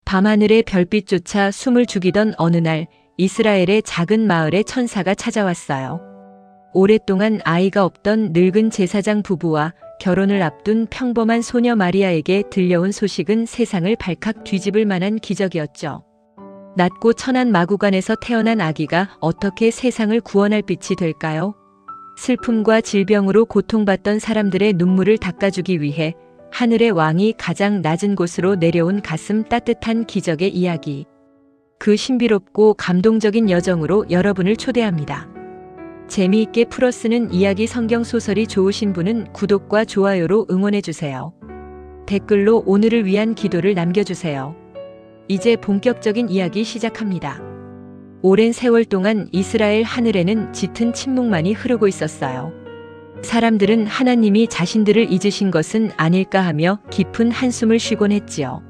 밤하늘의 별빛조차 숨을 죽이던 어느 날 이스라엘의 작은 마을에 천사가 찾아왔어요. 오랫동안 아이가 없던 늙은 제사장 부부와 결혼을 앞둔 평범한 소녀 마리아에게 들려온 소식은 세상을 발칵 뒤집을 만한 기적이었죠. 낮고 천한 마구간에서 태어난 아기가 어떻게 세상을 구원할 빛이 될까요? 슬픔과 질병으로 고통받던 사람들의 눈물을 닦아주기 위해 하늘의 왕이 가장 낮은 곳으로 내려온 가슴 따뜻한 기적의 이야기. 그 신비롭고 감동적인 여정으로 여러분을 초대합니다. 재미있게 풀어쓰는 이야기 성경 소설이 좋으신 분은 구독과 좋아요로 응원해주세요. 댓글로 오늘을 위한 기도를 남겨주세요. 이제 본격적인 이야기 시작합니다. 오랜 세월 동안 이스라엘 하늘에는 짙은 침묵만이 흐르고 있었어요. 사람들은 하나님이 자신들을 잊으신 것은 아닐까 하며 깊은 한숨을 쉬곤 했지요.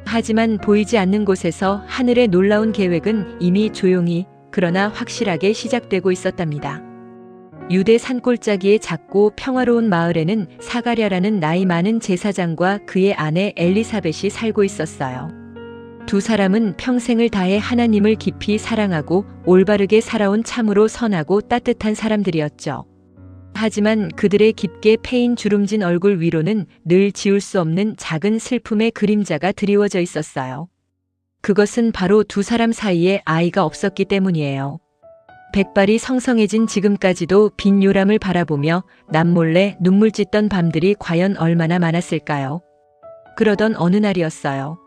하지만 보이지 않는 곳에서 하늘의 놀라운 계획은 이미 조용히 그러나 확실하게 시작되고 있었답니다. 유대 산골짜기의 작고 평화로운 마을에는 사가랴라는 나이 많은 제사장과 그의 아내 엘리사벳이 살고 있었어요. 두 사람은 평생을 다해 하나님을 깊이 사랑하고 올바르게 살아온 참으로 선하고 따뜻한 사람들이었죠. 하지만 그들의 깊게 패인 주름진 얼굴 위로는 늘 지울 수 없는 작은 슬픔의 그림자가 드리워져 있었어요. 그것은 바로 두 사람 사이에 아이가 없었기 때문이에요. 백발이 성성해진 지금까지도 빈 요람을 바라보며 남몰래 눈물 찢던 밤들이 과연 얼마나 많았을까요? 그러던 어느 날이었어요.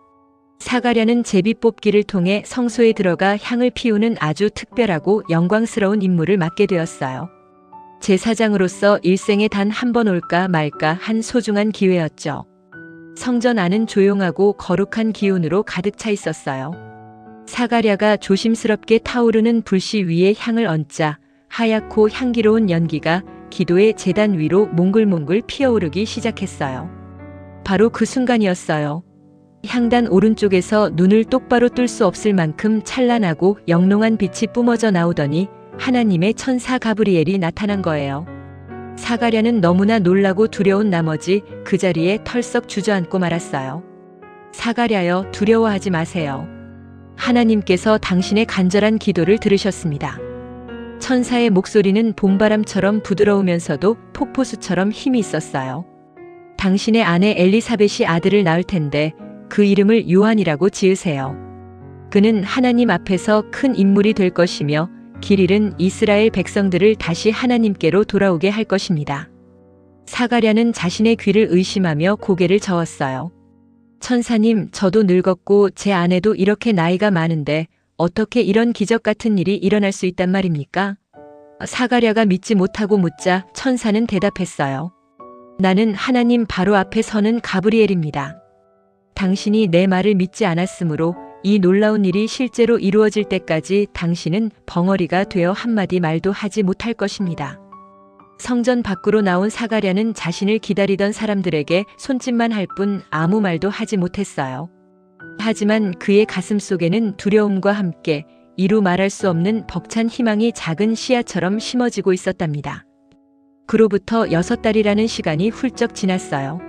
사가랴는 제비 뽑기를 통해 성소에 들어가 향을 피우는 아주 특별하고 영광스러운 임무를 맡게 되었어요. 제사장으로서 일생에 단 한 번 올까 말까 한 소중한 기회였죠. 성전 안은 조용하고 거룩한 기운으로 가득 차 있었어요. 사가랴가 조심스럽게 타오르는 불씨 위에 향을 얹자 하얗고 향기로운 연기가 기도의 제단 위로 몽글몽글 피어오르기 시작했어요. 바로 그 순간이었어요. 향단 오른쪽에서 눈을 똑바로 뜰 수 없을 만큼 찬란하고 영롱한 빛이 뿜어져 나오더니 하나님의 천사 가브리엘이 나타난 거예요. 사가랴는 너무나 놀라고 두려운 나머지 그 자리에 털썩 주저앉고 말았어요. 사가랴여, 두려워하지 마세요. 하나님께서 당신의 간절한 기도를 들으셨습니다. 천사의 목소리는 봄바람처럼 부드러우면서도 폭포수처럼 힘이 있었어요. 당신의 아내 엘리사벳이 아들을 낳을 텐데 그 이름을 요한이라고 지으세요. 그는 하나님 앞에서 큰 인물이 될 것이며 길 잃은 이스라엘 백성들을 다시 하나님께로 돌아오게 할 것입니다. 사가랴는 자신의 귀를 의심하며 고개를 저었어요. 천사님, 저도 늙었고 제 아내도 이렇게 나이가 많은데 어떻게 이런 기적 같은 일이 일어날 수 있단 말입니까? 사가랴가 믿지 못하고 묻자 천사는 대답했어요. 나는 하나님 바로 앞에 서는 가브리엘입니다. 당신이 내 말을 믿지 않았으므로 이 놀라운 일이 실제로 이루어질 때까지 당신은 벙어리가 되어 한마디 말도 하지 못할 것입니다. 성전 밖으로 나온 사가랴는 자신을 기다리던 사람들에게 손짓만 할 뿐 아무 말도 하지 못했어요. 하지만 그의 가슴 속에는 두려움과 함께 이루 말할 수 없는 벅찬 희망이 작은 씨앗처럼 심어지고 있었답니다. 그로부터 6달이라는 시간이 훌쩍 지났어요.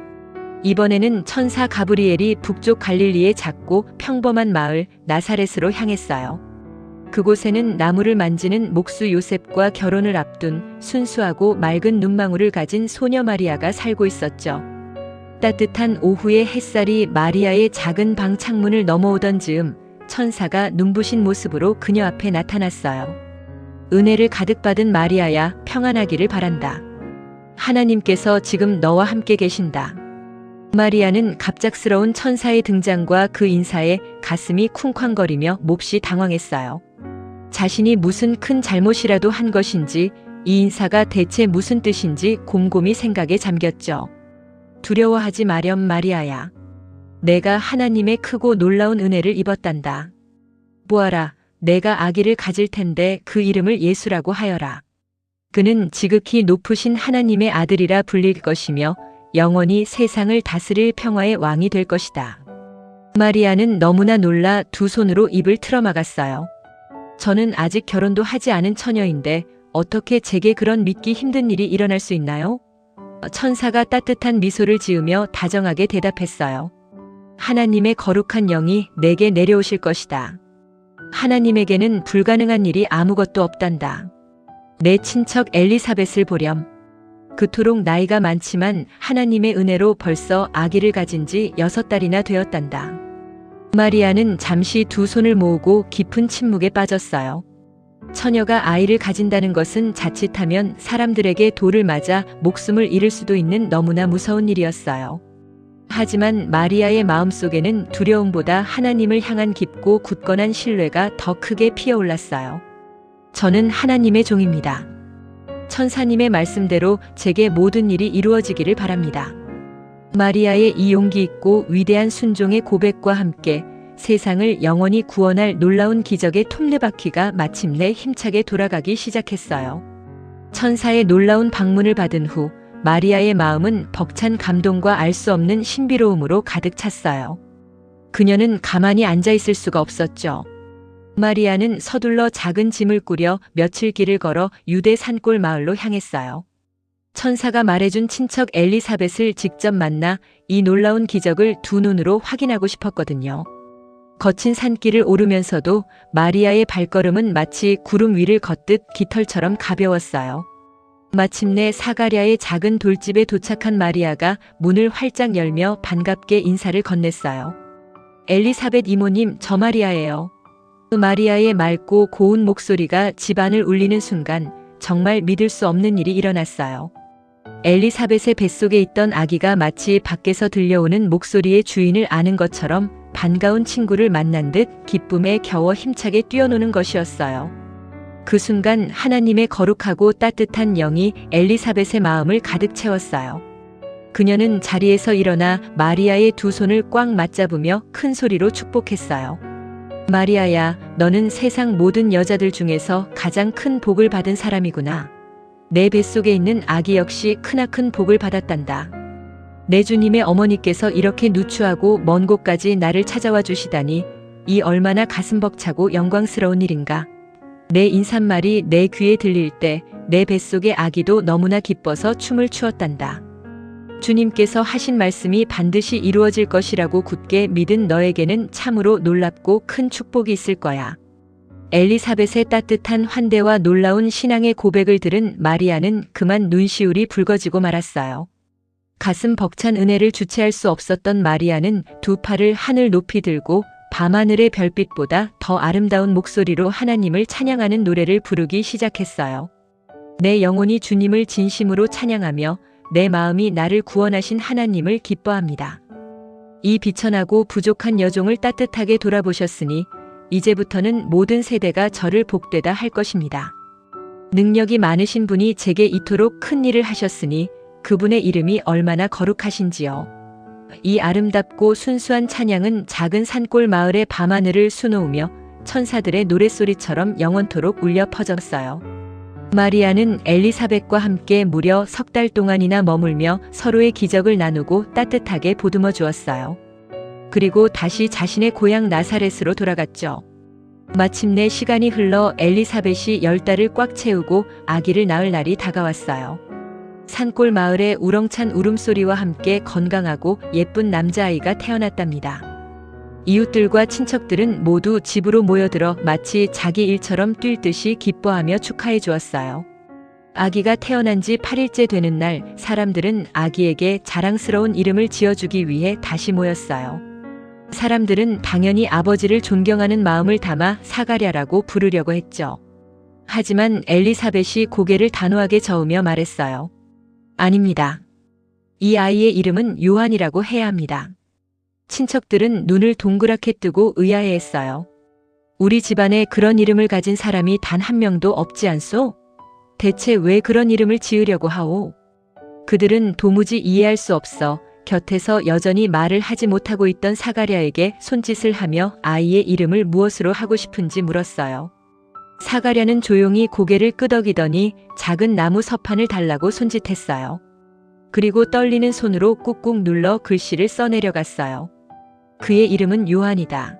이번에는 천사 가브리엘이 북쪽 갈릴리의 작고 평범한 마을 나사렛으로 향했어요. 그곳에는 나무를 만지는 목수 요셉과 결혼을 앞둔 순수하고 맑은 눈망울을 가진 소녀 마리아가 살고 있었죠. 따뜻한 오후의 햇살이 마리아의 작은 방 창문을 넘어오던 즈음 천사가 눈부신 모습으로 그녀 앞에 나타났어요. 은혜를 가득 받은 마리아야, 평안하기를 바란다. 하나님께서 지금 너와 함께 계신다. 마리아는 갑작스러운 천사의 등장과 그 인사에 가슴이 쿵쾅거리며 몹시 당황했어요. 자신이 무슨 큰 잘못이라도 한 것인지 이 인사가 대체 무슨 뜻인지 곰곰이 생각에 잠겼죠. 두려워하지 마렴 마리아야. 내가 하나님의 크고 놀라운 은혜를 입었단다. 보아라, 내가 아기를 가질 텐데 그 이름을 예수라고 하여라. 그는 지극히 높으신 하나님의 아들이라 불릴 것이며 영원히 세상을 다스릴 평화의 왕이 될 것이다. 마리아는 너무나 놀라 두 손으로 입을 틀어막았어요. 저는 아직 결혼도 하지 않은 처녀인데 어떻게 제게 그런 믿기 힘든 일이 일어날 수 있나요? 천사가 따뜻한 미소를 지으며 다정하게 대답했어요. 하나님의 거룩한 영이 내게 내려오실 것이다. 하나님에게는 불가능한 일이 아무것도 없단다. 내 친척 엘리사벳을 보렴. 그토록 나이가 많지만 하나님의 은혜로 벌써 아기를 가진 지 6달이나 되었단다. 마리아는 잠시 두 손을 모으고 깊은 침묵에 빠졌어요. 처녀가 아이를 가진다는 것은 자칫하면 사람들에게 돌을 맞아 목숨을 잃을 수도 있는 너무나 무서운 일이었어요. 하지만 마리아의 마음속에는 두려움보다 하나님을 향한 깊고 굳건한 신뢰가 더 크게 피어올랐어요. 저는 하나님의 종입니다. 천사님의 말씀대로 제게 모든 일이 이루어지기를 바랍니다. 마리아의 이 용기 있고 위대한 순종의 고백과 함께 세상을 영원히 구원할 놀라운 기적의 톱니바퀴가 마침내 힘차게 돌아가기 시작했어요. 천사의 놀라운 방문을 받은 후 마리아의 마음은 벅찬 감동과 알 수 없는 신비로움으로 가득 찼어요. 그녀는 가만히 앉아 있을 수가 없었죠. 마리아는 서둘러 작은 짐을 꾸려 며칠 길을 걸어 유대 산골 마을로 향했어요. 천사가 말해준 친척 엘리사벳을 직접 만나 이 놀라운 기적을 두 눈으로 확인하고 싶었거든요. 거친 산길을 오르면서도 마리아의 발걸음은 마치 구름 위를 걷듯 깃털처럼 가벼웠어요. 마침내 사가랴의 작은 돌집에 도착한 마리아가 문을 활짝 열며 반갑게 인사를 건넸어요. 엘리사벳 이모님, 저 마리아예요. 마리아의 맑고 고운 목소리가 집안을 울리는 순간 정말 믿을 수 없는 일이 일어났어요. 엘리사벳의 뱃속에 있던 아기가 마치 밖에서 들려오는 목소리의 주인을 아는 것처럼 반가운 친구를 만난 듯 기쁨에 겨워 힘차게 뛰어노는 것이었어요. 그 순간 하나님의 거룩하고 따뜻한 영이 엘리사벳의 마음을 가득 채웠어요. 그녀는 자리에서 일어나 마리아의 두 손을 꽉 맞잡으며 큰 소리로 축복했어요. 마리아야, 너는 세상 모든 여자들 중에서 가장 큰 복을 받은 사람이구나. 내 뱃속에 있는 아기 역시 크나큰 복을 받았단다. 내 주님의 어머니께서 이렇게 누추하고 먼 곳까지 나를 찾아와 주시다니 이 얼마나 가슴 벅차고 영광스러운 일인가. 내 인사말이 내 귀에 들릴 때 내 뱃속의 아기도 너무나 기뻐서 춤을 추었단다. 주님께서 하신 말씀이 반드시 이루어질 것이라고 굳게 믿은 너에게는 참으로 놀랍고 큰 축복이 있을 거야. 엘리사벳의 따뜻한 환대와 놀라운 신앙의 고백을 들은 마리아는 그만 눈시울이 붉어지고 말았어요. 가슴 벅찬 은혜를 주체할 수 없었던 마리아는 두 팔을 하늘 높이 들고 밤하늘의 별빛보다 더 아름다운 목소리로 하나님을 찬양하는 노래를 부르기 시작했어요. 내 영혼이 주님을 진심으로 찬양하며 내 마음이 나를 구원하신 하나님을 기뻐합니다. 이 비천하고 부족한 여종을 따뜻하게 돌아보셨으니 이제부터는 모든 세대가 저를 복되다 할 것입니다. 능력이 많으신 분이 제게 이토록 큰 일을 하셨으니 그분의 이름이 얼마나 거룩하신지요. 이 아름답고 순수한 찬양은 작은 산골 마을의 밤하늘을 수놓으며 천사들의 노랫소리처럼 영원토록 울려 퍼졌어요. 마리아는 엘리사벳과 함께 무려 3달 동안이나 머물며 서로의 기적을 나누고 따뜻하게 보듬어 주었어요. 그리고 다시 자신의 고향 나사렛으로 돌아갔죠. 마침내 시간이 흘러 엘리사벳이 10달을 꽉 채우고 아기를 낳을 날이 다가왔어요. 산골 마을의 우렁찬 울음소리와 함께 건강하고 예쁜 남자아이가 태어났답니다. 이웃들과 친척들은 모두 집으로 모여들어 마치 자기 일처럼 뛸 듯이 기뻐하며 축하해 주었어요. 아기가 태어난 지 8일째 되는 날 사람들은 아기에게 자랑스러운 이름을 지어주기 위해 다시 모였어요. 사람들은 당연히 아버지를 존경하는 마음을 담아 사가랴라고 부르려고 했죠. 하지만 엘리사벳이 고개를 단호하게 저으며 말했어요. 아닙니다. 이 아이의 이름은 요한이라고 해야 합니다. 친척들은 눈을 동그랗게 뜨고 의아해했어요. 우리 집안에 그런 이름을 가진 사람이 단 한 명도 없지 않소? 대체 왜 그런 이름을 지으려고 하오? 그들은 도무지 이해할 수 없어 곁에서 여전히 말을 하지 못하고 있던 사가랴에게 손짓을 하며 아이의 이름을 무엇으로 하고 싶은지 물었어요. 사가랴는 조용히 고개를 끄덕이더니 작은 나무 서판을 달라고 손짓했어요. 그리고 떨리는 손으로 꾹꾹 눌러 글씨를 써내려갔어요. 그의 이름은 요한이다.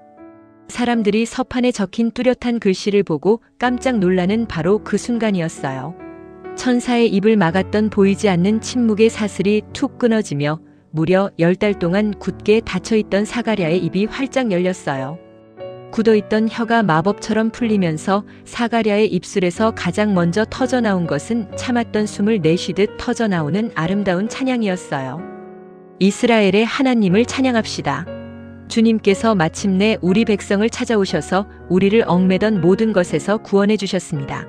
사람들이 서판에 적힌 뚜렷한 글씨를 보고 깜짝 놀라는 바로 그 순간이었어요. 천사의 입을 막았던 보이지 않는 침묵의 사슬이 툭 끊어지며 무려 10달 동안 굳게 닫혀있던 사가랴의 입이 활짝 열렸어요. 굳어있던 혀가 마법처럼 풀리면서 사가랴의 입술에서 가장 먼저 터져나온 것은 참았던 숨을 내쉬듯 터져나오는 아름다운 찬양이었어요. 이스라엘의 하나님을 찬양합시다. 주님께서 마침내 우리 백성을 찾아오셔서 우리를 얽매던 모든 것에서 구원해 주셨습니다.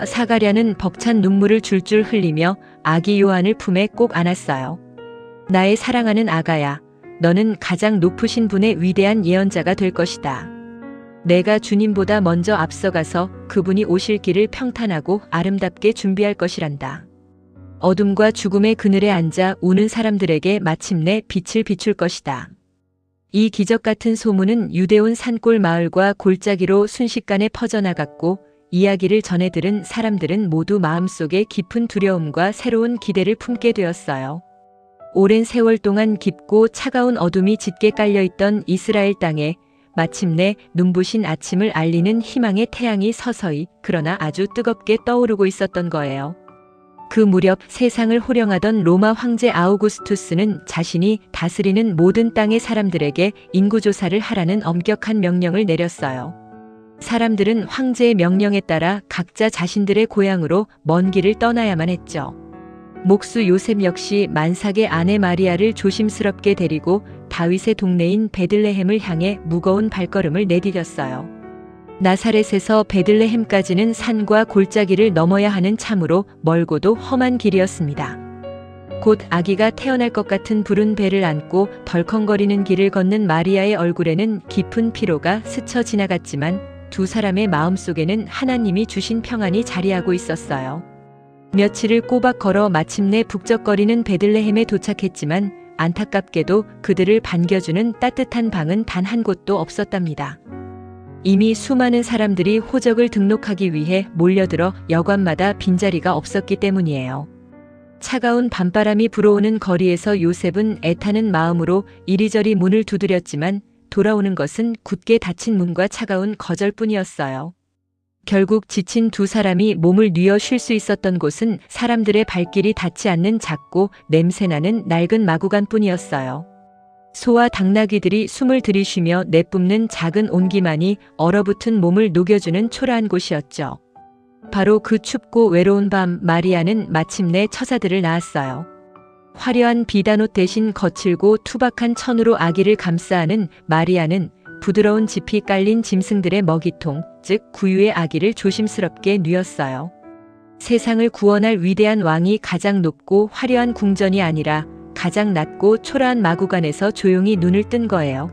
사가랴는 벅찬 눈물을 줄줄 흘리며 아기 요한을 품에 꼭 안았어요. 나의 사랑하는 아가야, 너는 가장 높으신 분의 위대한 예언자가 될 것이다. 내가 주님보다 먼저 앞서가서 그분이 오실 길을 평탄하고 아름답게 준비할 것이란다. 어둠과 죽음의 그늘에 앉아 우는 사람들에게 마침내 빛을 비출 것이다. 이 기적 같은 소문은 유대온 산골 마을과 골짜기로 순식간에 퍼져나갔고 이야기를 전해 들은 사람들은 모두 마음속에 깊은 두려움과 새로운 기대를 품게 되었어요. 오랜 세월 동안 깊고 차가운 어둠이 짙게 깔려있던 이스라엘 땅에 마침내 눈부신 아침을 알리는 희망의 태양이 서서히 그러나 아주 뜨겁게 떠오르고 있었던 거예요. 그 무렵 세상을 호령하던 로마 황제 아우구스투스는 자신이 다스리는 모든 땅의 사람들에게 인구조사를 하라는 엄격한 명령을 내렸어요. 사람들은 황제의 명령에 따라 각자 자신들의 고향으로 먼 길을 떠나야만 했죠. 목수 요셉 역시 만삭의 아내 마리아를 조심스럽게 데리고 다윗의 동네인 베들레헴을 향해 무거운 발걸음을 내디뎠어요. 나사렛에서 베들레헴까지는 산과 골짜기를 넘어야 하는 참으로 멀고도 험한 길이었습니다. 곧 아기가 태어날 것 같은 푸른 배를 안고 덜컹거리는 길을 걷는 마리아의 얼굴에는 깊은 피로가 스쳐 지나갔지만 두 사람의 마음속에는 하나님이 주신 평안이 자리하고 있었어요. 며칠을 꼬박 걸어 마침내 북적거리는 베들레헴에 도착했지만 안타깝게도 그들을 반겨주는 따뜻한 방은 단 한 곳도 없었답니다. 이미 수많은 사람들이 호적을 등록하기 위해 몰려들어 여관마다 빈자리가 없었기 때문이에요. 차가운 밤바람이 불어오는 거리에서 요셉은 애타는 마음으로 이리저리 문을 두드렸지만 돌아오는 것은 굳게 닫힌 문과 차가운 거절뿐이었어요. 결국 지친 두 사람이 몸을 뉘어 쉴 수 있었던 곳은 사람들의 발길이 닿지 않는 작고 냄새나는 낡은 마구간뿐이었어요. 소와 당나귀들이 숨을 들이쉬며 내뿜는 작은 온기만이 얼어붙은 몸을 녹여주는 초라한 곳이었죠. 바로 그 춥고 외로운 밤 마리아는 마침내 처자들을 낳았어요. 화려한 비단옷 대신 거칠고 투박한 천으로 아기를 감싸 안은 마리아는 부드러운 짚이 깔린 짐승들의 먹이통, 즉 구유의 아기를 조심스럽게 뉘었어요. 세상을 구원할 위대한 왕이 가장 높고 화려한 궁전이 아니라 가장 낮고 초라한 마구간에서 조용히 눈을 뜬 거예요.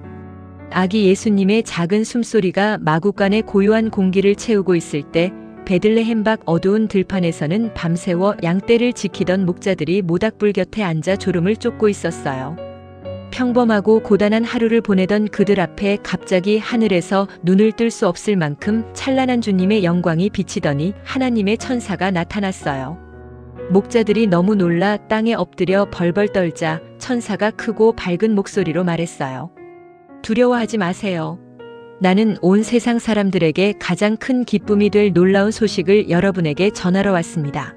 아기 예수님의 작은 숨소리가 마구간의 고요한 공기를 채우고 있을 때 베들레헴 밖 어두운 들판에서는 밤새워 양떼를 지키던 목자들이 모닥불 곁에 앉아 졸음을 쫓고 있었어요. 평범하고 고단한 하루를 보내던 그들 앞에 갑자기 하늘에서 눈을 뜰 수 없을 만큼 찬란한 주님의 영광이 비치더니 하나님의 천사가 나타났어요. 목자들이 너무 놀라 땅에 엎드려 벌벌 떨자 천사가 크고 밝은 목소리로 말했어요. 두려워하지 마세요. 나는 온 세상 사람들에게 가장 큰 기쁨이 될 놀라운 소식을 여러분에게 전하러 왔습니다.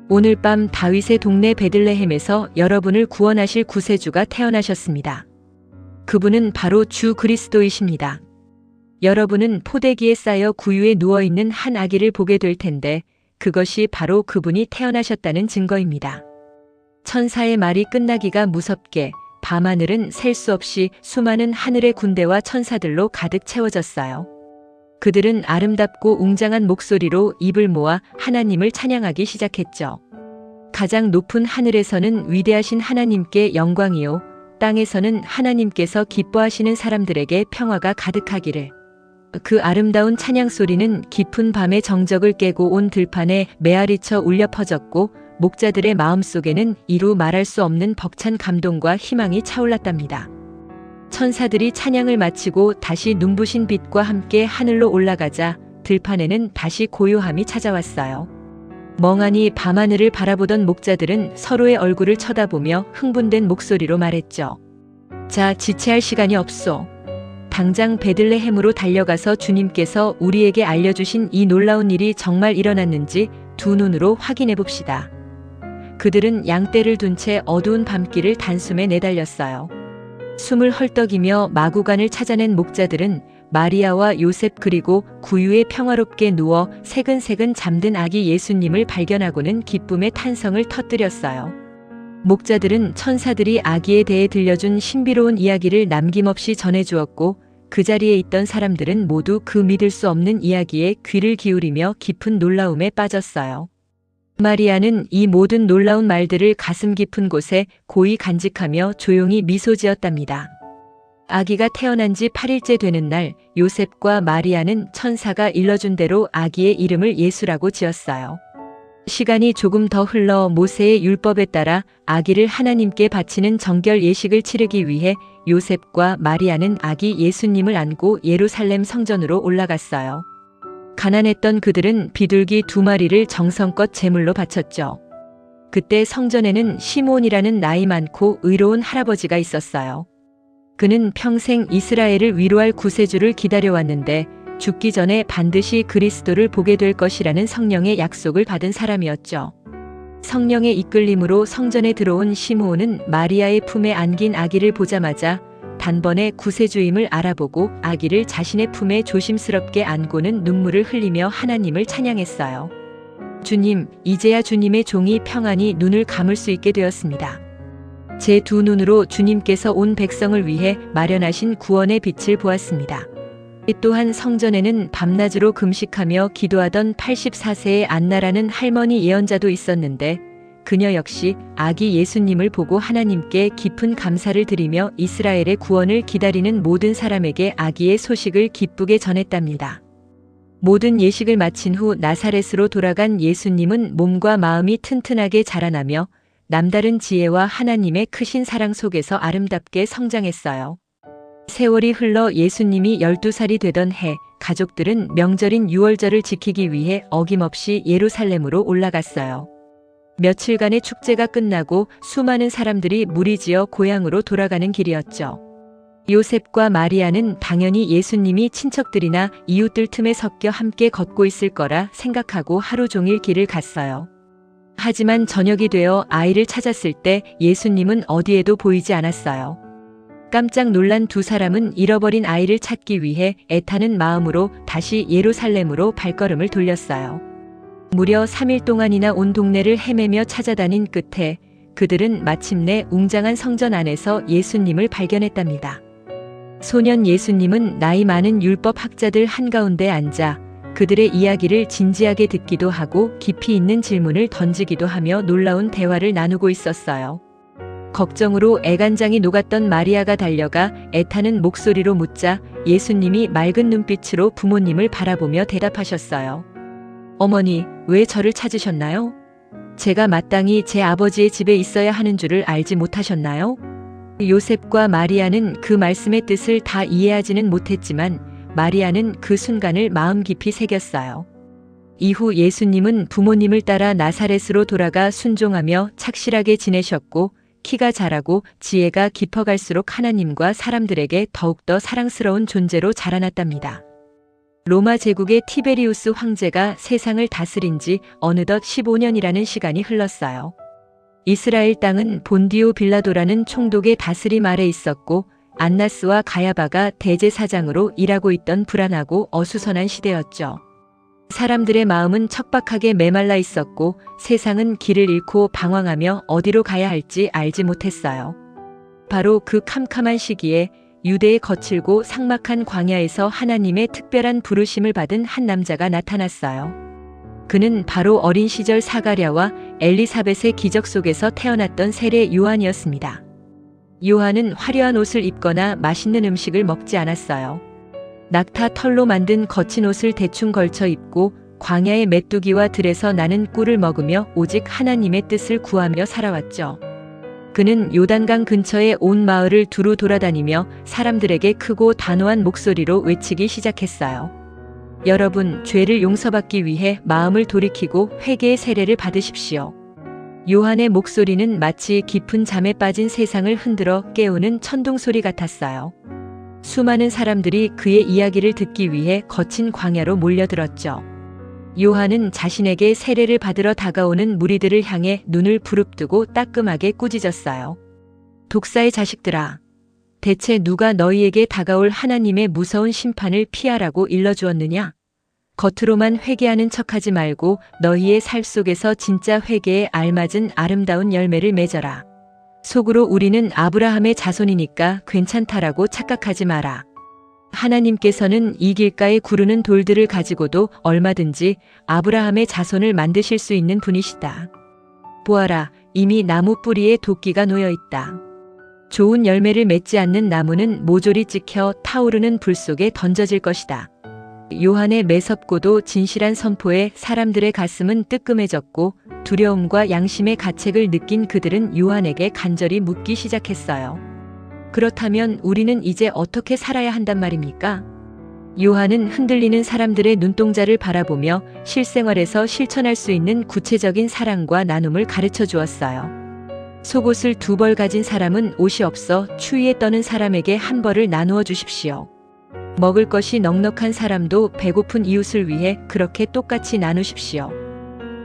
오늘 밤 다윗의 동네 베들레헴에서 여러분을 구원하실 구세주가 태어나셨습니다. 그분은 바로 주 그리스도이십니다. 여러분은 포대기에 쌓여 구유에 누워있는 한 아기를 보게 될 텐데 그것이 바로 그분이 태어나셨다는 증거입니다. 천사의 말이 끝나기가 무섭게 밤하늘은 셀 수 없이 수많은 하늘의 군대와 천사들로 가득 채워졌어요. 그들은 아름답고 웅장한 목소리로 입을 모아 하나님을 찬양하기 시작했죠. 가장 높은 하늘에서는 위대하신 하나님께 영광이요, 땅에서는 하나님께서 기뻐하시는 사람들에게 평화가 가득하기를. 그 아름다운 찬양 소리는 깊은 밤의 정적을 깨고 온 들판에 메아리쳐 울려 퍼졌고 목자들의 마음속에는 이루 말할 수 없는 벅찬 감동과 희망이 차올랐답니다. 천사들이 찬양을 마치고 다시 눈부신 빛과 함께 하늘로 올라가자 들판에는 다시 고요함이 찾아왔어요. 멍하니 밤하늘을 바라보던 목자들은 서로의 얼굴을 쳐다보며 흥분된 목소리로 말했죠. 자, 지체할 시간이 없소. 당장 베들레헴으로 달려가서 주님께서 우리에게 알려주신 이 놀라운 일이 정말 일어났는지 두 눈으로 확인해 봅시다. 그들은 양떼를 둔 채 어두운 밤길을 단숨에 내달렸어요. 숨을 헐떡이며 마구간을 찾아낸 목자들은 마리아와 요셉 그리고 구유에 평화롭게 누워 새근새근 잠든 아기 예수님을 발견하고는 기쁨의 탄성을 터뜨렸어요. 목자들은 천사들이 아기에 대해 들려준 신비로운 이야기를 남김없이 전해주었고 그 자리에 있던 사람들은 모두 그 믿을 수 없는 이야기에 귀를 기울이며 깊은 놀라움에 빠졌어요. 마리아는 이 모든 놀라운 말들을 가슴 깊은 곳에 고이 간직하며 조용히 미소 지었답니다. 아기가 태어난 지 8일째 되는 날 요셉과 마리아는 천사가 일러준 대로 아기의 이름을 예수라고 지었어요. 시간이 조금 더 흘러 모세의 율법에 따라 아기를 하나님께 바치는 정결 예식을 치르기 위해 요셉과 마리아는 아기 예수님을 안고 예루살렘 성전으로 올라갔어요. 가난했던 그들은 비둘기 2마리를 정성껏 제물로 바쳤죠. 그때 성전에는 시몬이라는 나이 많고 의로운 할아버지가 있었어요. 그는 평생 이스라엘을 위로할 구세주를 기다려왔는데 죽기 전에 반드시 그리스도를 보게 될 것이라는 성령의 약속을 받은 사람이었죠. 성령의 이끌림으로 성전에 들어온 시므온은 마리아의 품에 안긴 아기를 보자마자 단번에 구세주임을 알아보고 아기를 자신의 품에 조심스럽게 안고는 눈물을 흘리며 하나님을 찬양했어요. 주님, 이제야 주님의 종이 평안히 눈을 감을 수 있게 되었습니다. 제 두 눈으로 주님께서 온 백성을 위해 마련하신 구원의 빛을 보았습니다. 또한 성전에는 밤낮으로 금식하며 기도하던 84세의 안나라는 할머니 예언자도 있었는데 그녀 역시 아기 예수님을 보고 하나님께 깊은 감사를 드리며 이스라엘의 구원을 기다리는 모든 사람에게 아기의 소식을 기쁘게 전했답니다. 모든 예식을 마친 후 나사렛으로 돌아간 예수님은 몸과 마음이 튼튼하게 자라나며 남다른 지혜와 하나님의 크신 사랑 속에서 아름답게 성장했어요. 세월이 흘러 예수님이 12살이 되던 해, 가족들은 명절인 유월절을 지키기 위해 어김없이 예루살렘으로 올라갔어요. 며칠간의 축제가 끝나고 수많은 사람들이 무리지어 고향으로 돌아가는 길이었죠. 요셉과 마리아는 당연히 예수님이 친척들이나 이웃들 틈에 섞여 함께 걷고 있을 거라 생각하고 하루 종일 길을 갔어요. 하지만 저녁이 되어 아이를 찾았을 때 예수님은 어디에도 보이지 않았어요. 깜짝 놀란 두 사람은 잃어버린 아이를 찾기 위해 애타는 마음으로 다시 예루살렘으로 발걸음을 돌렸어요. 무려 3일 동안이나 온 동네를 헤매며 찾아다닌 끝에 그들은 마침내 웅장한 성전 안에서 예수님을 발견했답니다. 소년 예수님은 나이 많은 율법 학자들 한가운데 앉아 그들의 이야기를 진지하게 듣기도 하고 깊이 있는 질문을 던지기도 하며 놀라운 대화를 나누고 있었어요. 걱정으로 애간장이 녹았던 마리아가 달려가 애타는 목소리로 묻자 예수님이 맑은 눈빛으로 부모님을 바라보며 대답하셨어요. 어머니, 왜 저를 찾으셨나요? 제가 마땅히 제 아버지의 집에 있어야 하는 줄을 알지 못하셨나요? 요셉과 마리아는 그 말씀의 뜻을 다 이해하지는 못했지만 마리아는 그 순간을 마음 깊이 새겼어요. 이후 예수님은 부모님을 따라 나사렛으로 돌아가 순종하며 착실하게 지내셨고 키가 자라고 지혜가 깊어갈수록 하나님과 사람들에게 더욱더 사랑스러운 존재로 자라났답니다. 로마 제국의 티베리우스 황제가 세상을 다스린 지 어느덧 15년이라는 시간이 흘렀어요. 이스라엘 땅은 본디오 빌라도라는 총독의 다스림 아래 있었고 안나스와 가야바가 대제사장으로 일하고 있던 불안하고 어수선한 시대였죠. 사람들의 마음은 척박하게 메말라 있었고 세상은 길을 잃고 방황하며 어디로 가야 할지 알지 못했어요. 바로 그 캄캄한 시기에 유대의 거칠고 삭막한 광야에서 하나님의 특별한 부르심을 받은 한 남자가 나타났어요. 그는 바로 어린 시절 사가랴와 엘리사벳의 기적 속에서 태어났던 세례 요한이었습니다. 요한은 화려한 옷을 입거나 맛있는 음식을 먹지 않았어요. 낙타 털로 만든 거친 옷을 대충 걸쳐 입고 광야의 메뚜기와 들에서 나는 꿀을 먹으며 오직 하나님의 뜻을 구하며 살아왔죠. 그는 요단강 근처의 온 마을을 두루 돌아다니며 사람들에게 크고 단호한 목소리로 외치기 시작했어요. 여러분, 죄를 용서받기 위해 마음을 돌이키고 회개의 세례를 받으십시오. 요한의 목소리는 마치 깊은 잠에 빠진 세상을 흔들어 깨우는 천둥소리 같았어요. 수많은 사람들이 그의 이야기를 듣기 위해 거친 광야로 몰려들었죠. 요한은 자신에게 세례를 받으러 다가오는 무리들을 향해 눈을 부릅뜨고 따끔하게 꾸짖었어요. 독사의 자식들아, 대체 누가 너희에게 다가올 하나님의 무서운 심판을 피하라고 일러주었느냐? 겉으로만 회개하는 척하지 말고 너희의 살 속에서 진짜 회개에 알맞은 아름다운 열매를 맺어라. 속으로 우리는 아브라함의 자손이니까 괜찮다라고 착각하지 마라. 하나님께서는 이 길가에 구르는 돌들을 가지고도 얼마든지 아브라함의 자손을 만드실 수 있는 분이시다. 보아라, 이미 나무 뿌리에 도끼가 놓여 있다. 좋은 열매를 맺지 않는 나무는 모조리 찍혀 타오르는 불 속에 던져질 것이다. 요한의 매섭고도 진실한 선포에 사람들의 가슴은 뜨끔해졌고 두려움과 양심의 가책을 느낀 그들은 요한에게 간절히 묻기 시작했어요. 그렇다면 우리는 이제 어떻게 살아야 한단 말입니까? 요한은 흔들리는 사람들의 눈동자를 바라보며 실생활에서 실천할 수 있는 구체적인 사랑과 나눔을 가르쳐 주었어요. 속옷을 2벌 가진 사람은 옷이 없어 추위에 떠는 사람에게 한 벌을 나누어 주십시오. 먹을 것이 넉넉한 사람도 배고픈 이웃을 위해 그렇게 똑같이 나누십시오.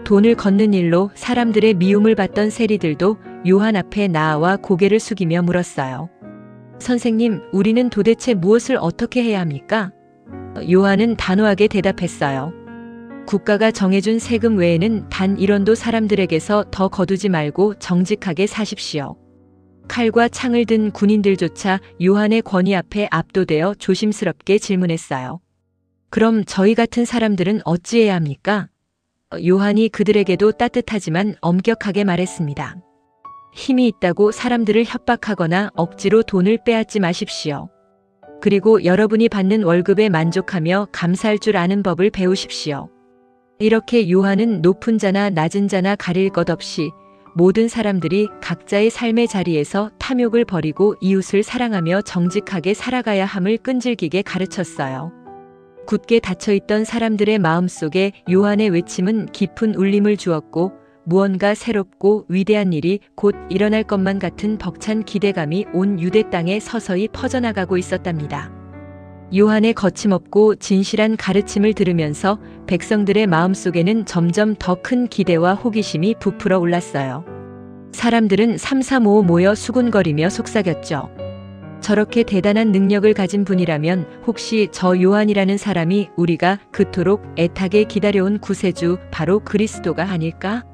돈을 걷는 일로 사람들의 미움을 받던 세리들도 요한 앞에 나아와 고개를 숙이며 물었어요. 선생님, 우리는 도대체 무엇을 어떻게 해야 합니까? 요한은 단호하게 대답했어요. 국가가 정해준 세금 외에는 단 1원도 사람들에게서 더 거두지 말고 정직하게 사십시오. 칼과 창을 든 군인들조차 요한의 권위 앞에 압도되어 조심스럽게 질문했어요. 그럼 저희 같은 사람들은 어찌해야 합니까? 요한이 그들에게도 따뜻하지만 엄격하게 말했습니다. 힘이 있다고 사람들을 협박하거나 억지로 돈을 빼앗지 마십시오. 그리고 여러분이 받는 월급에 만족하며 감사할 줄 아는 법을 배우십시오. 이렇게 요한은 높은 자나 낮은 자나 가릴 것 없이 모든 사람들이 각자의 삶의 자리에서 탐욕을 버리고 이웃을 사랑하며 정직하게 살아가야 함을 끈질기게 가르쳤어요. 굳게 닫혀있던 사람들의 마음속에 요한의 외침은 깊은 울림을 주었고 무언가 새롭고 위대한 일이 곧 일어날 것만 같은 벅찬 기대감이 온 유대 땅에 서서히 퍼져나가고 있었답니다. 요한의 거침없고 진실한 가르침을 들으면서 백성들의 마음속에는 점점 더 큰 기대와 호기심이 부풀어 올랐어요. 사람들은 삼삼오오 모여 수군거리며 속삭였죠. 저렇게 대단한 능력을 가진 분이라면 혹시 저 요한이라는 사람이 우리가 그토록 애타게 기다려온 구세주 바로 그리스도가 아닐까?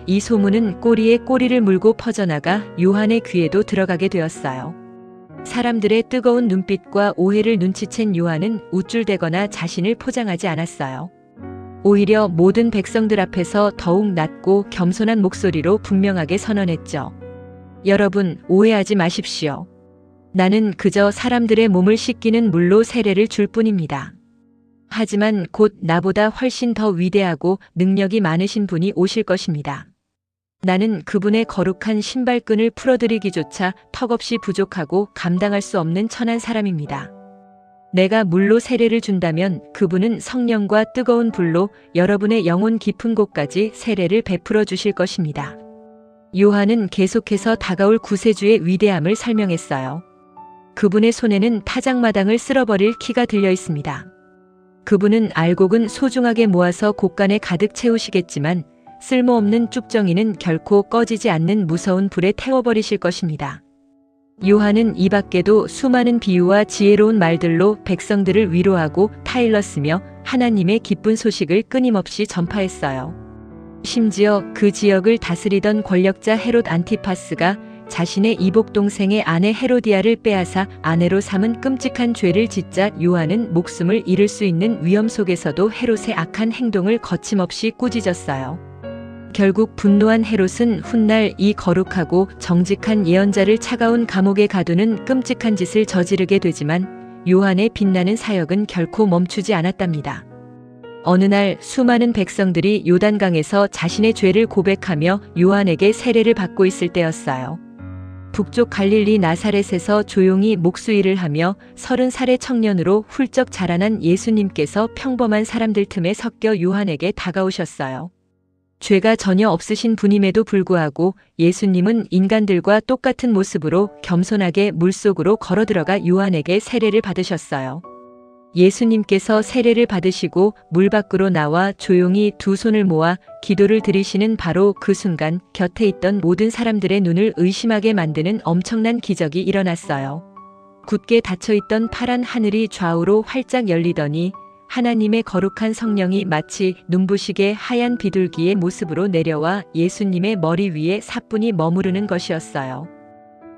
이 소문은 꼬리에 꼬리를 물고 퍼져나가 요한의 귀에도 들어가게 되었어요. 사람들의 뜨거운 눈빛과 오해를 눈치챈 요한은 우쭐대거나 자신을 포장하지 않았어요. 오히려 모든 백성들 앞에서 더욱 낮고 겸손한 목소리로 분명하게 선언했죠. 여러분, 오해하지 마십시오. 나는 그저 사람들의 몸을 씻기는 물로 세례를 줄 뿐입니다. 하지만 곧 나보다 훨씬 더 위대하고 능력이 많으신 분이 오실 것입니다. 나는 그분의 거룩한 신발끈을 풀어드리기조차 턱없이 부족하고 감당할 수 없는 천한 사람입니다. 내가 물로 세례를 준다면 그분은 성령과 뜨거운 불로 여러분의 영혼 깊은 곳까지 세례를 베풀어 주실 것입니다. 요한은 계속해서 다가올 구세주의 위대함을 설명했어요. 그분의 손에는 타작마당을 쓸어버릴 키가 들려 있습니다. 그분은 알곡은 소중하게 모아서 곳간에 가득 채우시겠지만 쓸모없는 쭉정이는 결코 꺼지지 않는 무서운 불에 태워버리실 것입니다. 요한은 이 밖에도 수많은 비유와 지혜로운 말들로 백성들을 위로하고 타일렀으며 하나님의 기쁜 소식을 끊임없이 전파했어요. 심지어 그 지역을 다스리던 권력자 헤롯 안티파스가 자신의 이복 동생의 아내 헤로디아를 빼앗아 아내로 삼은 끔찍한 죄를 짓자 요한은 목숨을 잃을 수 있는 위험 속에서도 헤롯의 악한 행동을 거침없이 꾸짖었어요. 결국 분노한 헤롯은 훗날 이 거룩하고 정직한 예언자를 차가운 감옥에 가두는 끔찍한 짓을 저지르게 되지만 요한의 빛나는 사역은 결코 멈추지 않았답니다. 어느 날 수많은 백성들이 요단강에서 자신의 죄를 고백하며 요한에게 세례를 받고 있을 때였어요. 북쪽 갈릴리 나사렛에서 조용히 목수일을 하며 30살의 청년으로 훌쩍 자라난 예수님께서 평범한 사람들 틈에 섞여 요한에게 다가오셨어요. 죄가 전혀 없으신 분임에도 불구하고 예수님은 인간들과 똑같은 모습으로 겸손하게 물속으로 걸어들어가 요한에게 세례를 받으셨어요. 예수님께서 세례를 받으시고 물 밖으로 나와 조용히 두 손을 모아 기도를 드리시는 바로 그 순간 곁에 있던 모든 사람들의 눈을 의심하게 만드는 엄청난 기적이 일어났어요. 굳게 닫혀있던 파란 하늘이 좌우로 활짝 열리더니 하나님의 거룩한 성령이 마치 눈부시게 하얀 비둘기의 모습으로 내려와 예수님의 머리 위에 사뿐히 머무르는 것이었어요.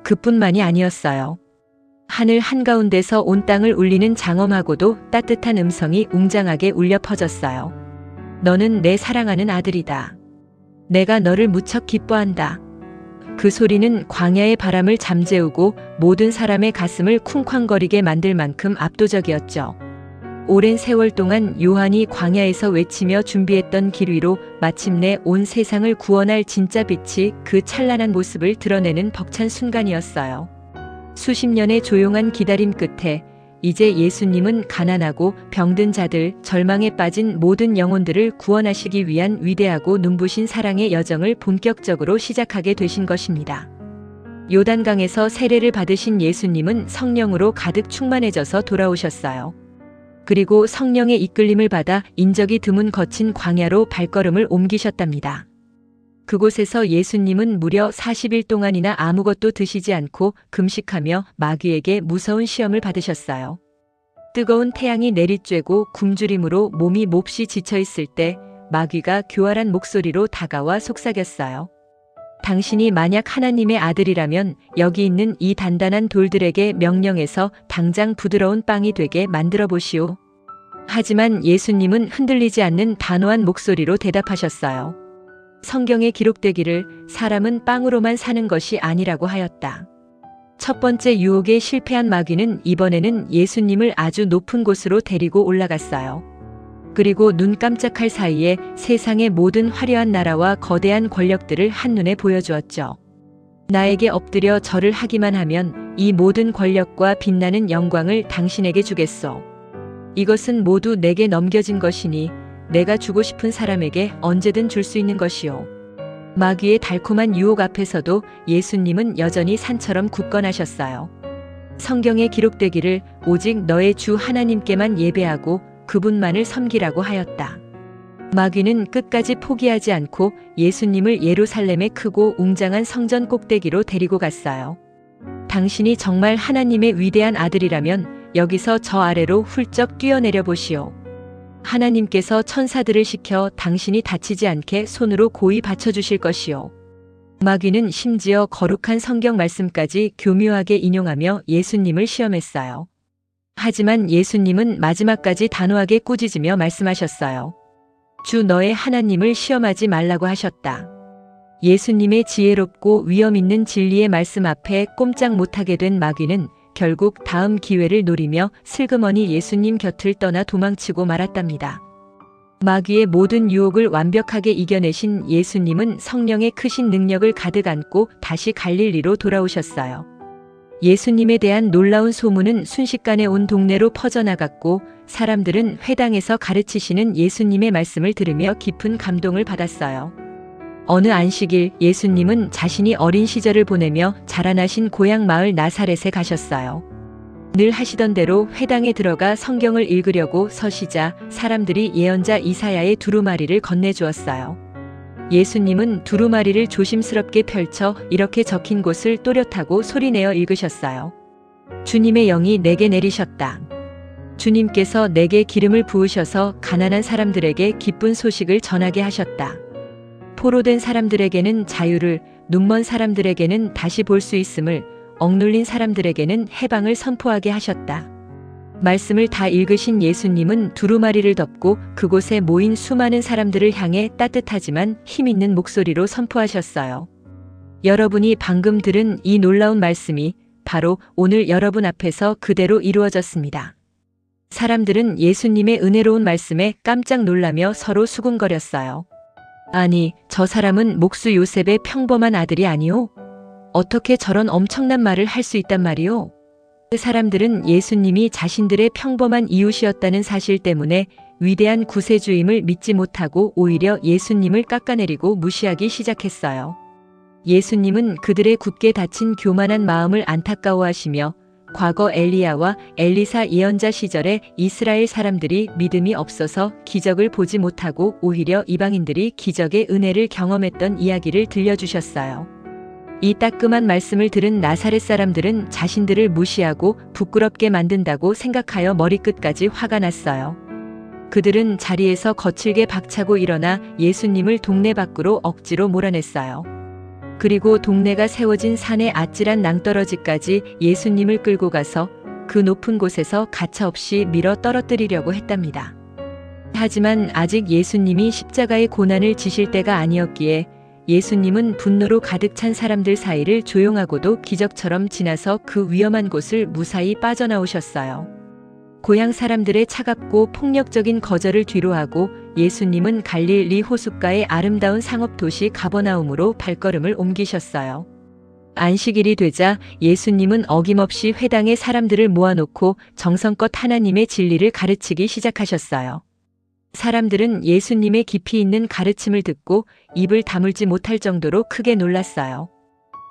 그뿐만이 아니었어요. 하늘 한가운데서 온 땅을 울리는 장엄하고도 따뜻한 음성이 웅장하게 울려 퍼졌어요. 너는 내 사랑하는 아들이다. 내가 너를 무척 기뻐한다. 그 소리는 광야의 바람을 잠재우고 모든 사람의 가슴을 쿵쾅거리게 만들 만큼 압도적이었죠. 오랜 세월 동안 요한이 광야에서 외치며 준비했던 길 위로 마침내 온 세상을 구원할 진짜 빛이 그 찬란한 모습을 드러내는 벅찬 순간이었어요. 수십 년의 조용한 기다림 끝에 이제 예수님은 가난하고 병든 자들, 절망에 빠진 모든 영혼들을 구원하시기 위한 위대하고 눈부신 사랑의 여정을 본격적으로 시작하게 되신 것입니다. 요단강에서 세례를 받으신 예수님은 성령으로 가득 충만해져서 돌아오셨어요. 그리고 성령의 이끌림을 받아 인적이 드문 거친 광야로 발걸음을 옮기셨답니다. 그곳에서 예수님은 무려 40일 동안이나 아무것도 드시지 않고 금식하며 마귀에게 무서운 시험을 받으셨어요. 뜨거운 태양이 내리쬐고 굶주림으로 몸이 몹시 지쳐있을 때 마귀가 교활한 목소리로 다가와 속삭였어요. 당신이 만약 하나님의 아들이라면 여기 있는 이 단단한 돌들에게 명령해서 당장 부드러운 빵이 되게 만들어 보시오. 하지만 예수님은 흔들리지 않는 단호한 목소리로 대답하셨어요. 성경에 기록되기를 사람은 빵으로만 사는 것이 아니라고 하였다. 첫 번째 유혹에 실패한 마귀는 이번에는 예수님을 아주 높은 곳으로 데리고 올라갔어요. 그리고 눈 깜짝할 사이에 세상의 모든 화려한 나라와 거대한 권력들을 한눈에 보여주었죠. 나에게 엎드려 절을 하기만 하면 이 모든 권력과 빛나는 영광을 당신에게 주겠소. 이것은 모두 내게 넘겨진 것이니 내가 주고 싶은 사람에게 언제든 줄 수 있는 것이요. 마귀의 달콤한 유혹 앞에서도 예수님은 여전히 산처럼 굳건하셨어요. 성경에 기록되기를 오직 너의 주 하나님께만 예배하고 그분만을 섬기라고 하였다. 마귀는 끝까지 포기하지 않고 예수님을 예루살렘의 크고 웅장한 성전 꼭대기로 데리고 갔어요. 당신이 정말 하나님의 위대한 아들이라면 여기서 저 아래로 훌쩍 뛰어내려 보시오. 하나님께서 천사들을 시켜 당신이 다치지 않게 손으로 고이 받쳐주실 것이요. 마귀는 심지어 거룩한 성경 말씀까지 교묘하게 인용하며 예수님을 시험했어요. 하지만 예수님은 마지막까지 단호하게 꾸짖으며 말씀하셨어요. 주 너의 하나님을 시험하지 말라고 하셨다. 예수님의 지혜롭고 위엄 있는 진리의 말씀 앞에 꼼짝 못하게 된 마귀는 결국 다음 기회를 노리며 슬그머니 예수님 곁을 떠나 도망치고 말았답니다. 마귀의 모든 유혹을 완벽하게 이겨내신 예수님은 성령의 크신 능력을 가득 안고 다시 갈릴리로 돌아오셨어요. 예수님에 대한 놀라운 소문은 순식간에 온 동네로 퍼져나갔고 사람들은 회당에서 가르치시는 예수님의 말씀을 들으며 깊은 감동을 받았어요. 어느 안식일 예수님은 자신이 어린 시절을 보내며 자라나신 고향 마을 나사렛에 가셨어요. 늘 하시던 대로 회당에 들어가 성경을 읽으려고 서시자 사람들이 예언자 이사야의 두루마리를 건네주었어요. 예수님은 두루마리를 조심스럽게 펼쳐 이렇게 적힌 곳을 또렷하고 소리내어 읽으셨어요. 주님의 영이 내게 내리셨다. 주님께서 내게 기름을 부으셔서 가난한 사람들에게 기쁜 소식을 전하게 하셨다. 포로된 사람들에게는 자유를, 눈먼 사람들에게는 다시 볼 수 있음을, 억눌린 사람들에게는 해방을 선포하게 하셨다. 말씀을 다 읽으신 예수님은 두루마리를 덮고 그곳에 모인 수많은 사람들을 향해 따뜻하지만 힘있는 목소리로 선포하셨어요. 여러분이 방금 들은 이 놀라운 말씀이 바로 오늘 여러분 앞에서 그대로 이루어졌습니다. 사람들은 예수님의 은혜로운 말씀에 깜짝 놀라며 서로 수군거렸어요. 아니, 저 사람은 목수 요셉의 평범한 아들이 아니오? 어떻게 저런 엄청난 말을 할 수 있단 말이오? 그 사람들은 예수님이 자신들의 평범한 이웃이었다는 사실 때문에 위대한 구세주임을 믿지 못하고 오히려 예수님을 깎아내리고 무시하기 시작했어요. 예수님은 그들의 굳게 닫힌 교만한 마음을 안타까워하시며 과거 엘리야와 엘리사 예언자 시절에 이스라엘 사람들이 믿음이 없어서 기적을 보지 못하고 오히려 이방인들이 기적의 은혜를 경험했던 이야기를 들려주셨어요. 이 따끔한 말씀을 들은 나사렛 사람들은 자신들을 무시하고 부끄럽게 만든다고 생각하여 머리끝까지 화가 났어요. 그들은 자리에서 거칠게 박차고 일어나 예수님을 동네 밖으로 억지로 몰아냈어요. 그리고 동네가 세워진 산의 아찔한 낭떠러지까지 예수님을 끌고 가서 그 높은 곳에서 가차없이 밀어 떨어뜨리려고 했답니다. 하지만 아직 예수님이 십자가의 고난을 지실 때가 아니었기에 예수님은 분노로 가득 찬 사람들 사이를 조용하고도 기적처럼 지나서 그 위험한 곳을 무사히 빠져나오셨어요. 고향 사람들의 차갑고 폭력적인 거절을 뒤로하고 예수님은 갈릴리 호숫가의 아름다운 상업도시 가버나움으로 발걸음을 옮기셨어요. 안식일이 되자 예수님은 어김없이 회당의 사람들을 모아놓고 정성껏 하나님의 진리를 가르치기 시작하셨어요. 사람들은 예수님의 깊이 있는 가르침을 듣고 입을 다물지 못할 정도로 크게 놀랐어요.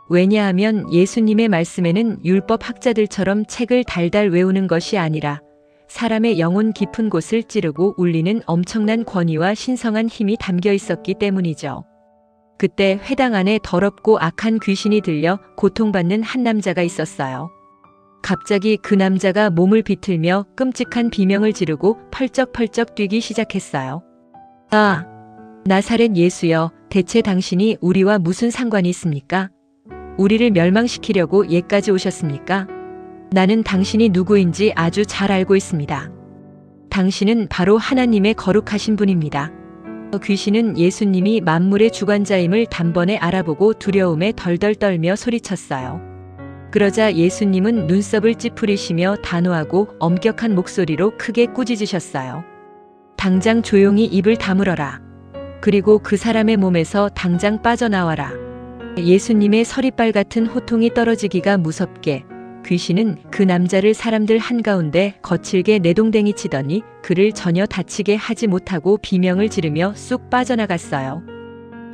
왜냐하면 예수님의 말씀에는 율법 학자들처럼 책을 달달 외우는 것이 아니라 사람의 영혼 깊은 곳을 찌르고 울리는 엄청난 권위와 신성한 힘이 담겨 있었기 때문이죠. 그때 회당 안에 더럽고 악한 귀신이 들려 고통받는 한 남자가 있었어요. 갑자기 그 남자가 몸을 비틀며 끔찍한 비명을 지르고 펄쩍펄쩍 뛰기 시작했어요. 아, 나사렛 예수여, 대체 당신이 우리와 무슨 상관이 있습니까? 우리를 멸망시키려고 예까지 오셨습니까? 나는 당신이 누구인지 아주 잘 알고 있습니다. 당신은 바로 하나님의 거룩하신 분입니다. 귀신은 예수님이 만물의 주관자임을 단번에 알아보고 두려움에 덜덜 떨며 소리쳤어요. 그러자 예수님은 눈썹을 찌푸리시며 단호하고 엄격한 목소리로 크게 꾸짖으셨어요. 당장 조용히 입을 다물어라. 그리고 그 사람의 몸에서 당장 빠져나와라. 예수님의 서리빨 같은 호통이 떨어지기가 무섭게 귀신은 그 남자를 사람들 한가운데 거칠게 내동댕이 치더니 그를 전혀 다치게 하지 못하고 비명을 지르며 쑥 빠져나갔어요.